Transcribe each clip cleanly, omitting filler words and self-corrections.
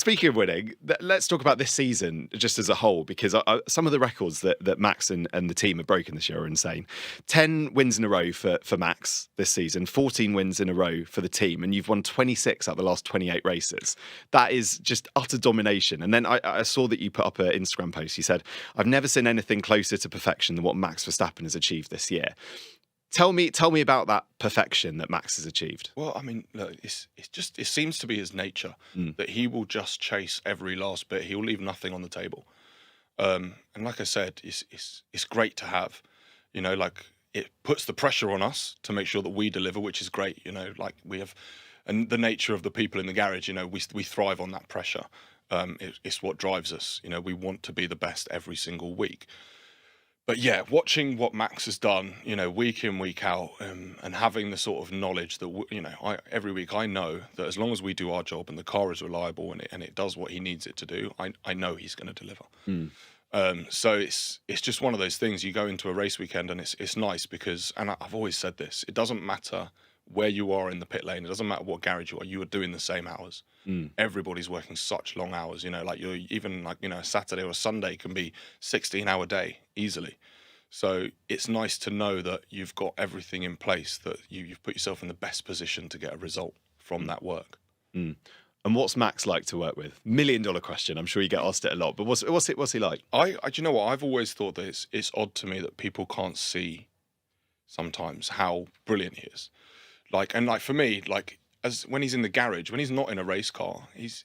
speaking of winning, let's talk about this season just as a whole, because some of the records that Max and the team have broken this year are insane. 10 wins in a row for Max this season, 14 wins in a row for the team, and you've won 26 out of the last 28 races. That is just utter domination. And then I saw that you put up an Instagram post. You said, "I've never seen anything closer to perfection than what Max Verstappen has achieved this year." Tell me about that perfection that Max has achieved. Well, I mean, look, it seems to be his nature that he will just chase every last bit. He'll leave nothing on the table. And like I said, it's great to have. You know, like it puts the pressure on us to make sure that we deliver, which is great. You know, like we have, and the nature of the people in the garage. You know, we thrive on that pressure. It's what drives us. You know, we want to be the best every single week. But yeah, watching what Max has done, you know, week in, week out, and having the sort of knowledge that, you know, every week I know that as long as we do our job and the car is reliable and it does what he needs it to do, I know he's going to deliver. So it's just one of those things. You go into a race weekend and it's nice because, and I've always said this, it doesn't matter where you are in the pit lane. It doesn't matter what garage you are doing the same hours. Everybody's working such long hours, you know, like you're even like, you know, a Saturday or a Sunday can be 16-hour day easily. So it's nice to know that you've got everything in place, that you've put yourself in the best position to get a result from that work. And what's Max like to work with? $1 million question. I'm sure you get asked it a lot, but what's he like? Do you know what? I've always thought that it's odd to me that people can't see sometimes how brilliant he is. Like, and like for me, like as when he's in the garage, when he's not in a race car, he's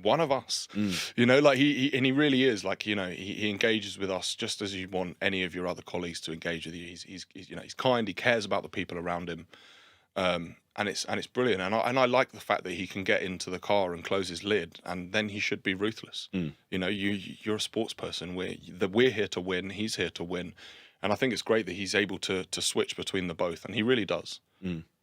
one of us. You know, like he really is. Like, you know, he engages with us just as you want any of your other colleagues to engage with you. He's you know, he's kind. He cares about the people around him. And it's brilliant. And I like the fact that he can get into the car and close his lid, and then he should be ruthless. You know, you're a sports person. We're here to win. He's here to win. And I think it's great that he's able to switch between the both, and he really does.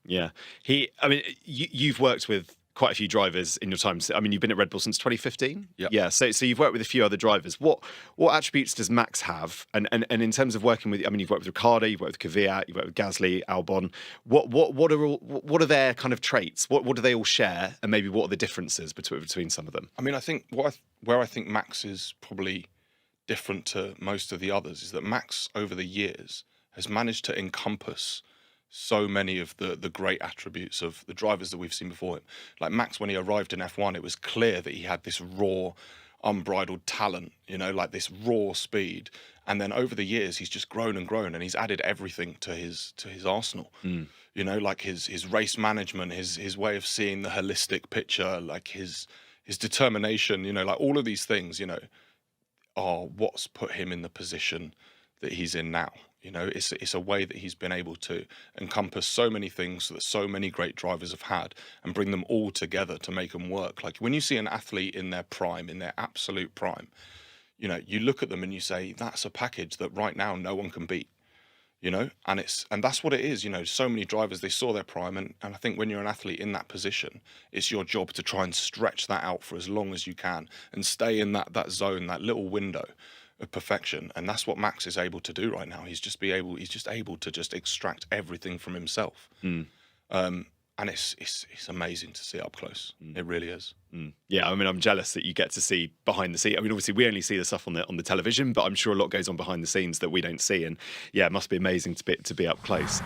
Yeah. I mean, you've worked with quite a few drivers in your time. I mean, you've been at Red Bull since 2015. Yeah. So you've worked with a few other drivers. What attributes does Max have? And in terms of working with, I mean, you've worked with Ricciardo, you've worked with Kvyat, you've worked with Gasly, Albon. What are their kind of traits? What do they all share? And maybe what are the differences between some of them? I mean, I think where I think Max is probably different to most of the others is that Max over the years has managed to encompass so many of the great attributes of the drivers that we've seen before him. Like Max, when he arrived in F1, it was clear that he had this raw, unbridled talent, you know, like this raw speed. And then over the years, he's just grown and grown, and he's added everything to his arsenal. You know, like his race management, his way of seeing the holistic picture, like his determination, you know, like all of these things, you know, are what's put him in the position that he's in now. You know, it's a way that he's been able to encompass so many things that so many great drivers have had and bring them all together to make them work. Like when you see an athlete in their prime, in their absolute prime, you know, you look at them and you say, that's a package that right now no one can beat, you know, and that's what it is. You know, so many drivers, they saw their prime. And I think when you're an athlete in that position, it's your job to try and stretch that out for as long as you can and stay in that zone, that little window of perfection. And that's what Max is able to do right now. He's just able to just extract everything from himself. And it's amazing to see up close. It really is. Yeah, I mean, I'm jealous that you get to see behind the scenes. I mean, obviously we only see the stuff on the television, but I'm sure a lot goes on behind the scenes that we don't see. And yeah, it must be amazing to be up close.